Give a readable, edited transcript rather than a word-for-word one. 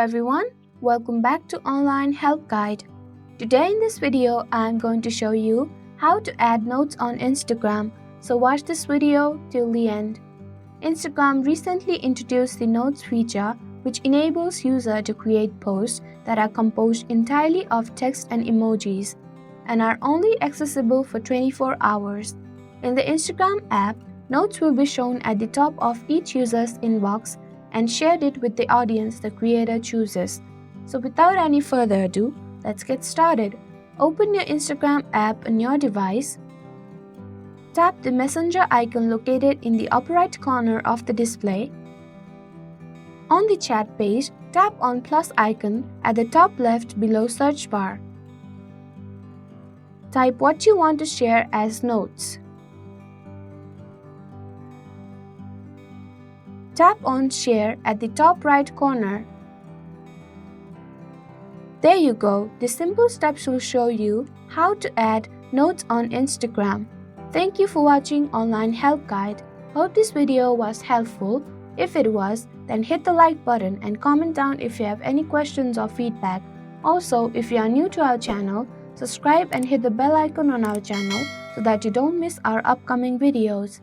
everyone, welcome back to Online Help Guide. Today in this video, I am going to show you how to add notes on Instagram, so watch this video till the end. Instagram recently introduced the Notes feature, which enables users to create posts that are composed entirely of text and emojis and are only accessible for 24 hours. In the Instagram app, notes will be shown at the top of each user's inbox and shared it with the audience the creator chooses. So without any further ado, let's get started. Open your Instagram app on your device. Tap the messenger icon located in the upper right corner of the display. On the chat page, tap on plus icon at the top left below search bar. Type what you want to share as notes. Tap on Share at the top right corner. There you go, the simple steps will show you how to add notes on Instagram. Thank you for watching Online Help Guide. Hope this video was helpful. If it was, then hit the like button and comment down if you have any questions or feedback. Also, if you are new to our channel, subscribe and hit the bell icon on our channel so that you don't miss our upcoming videos.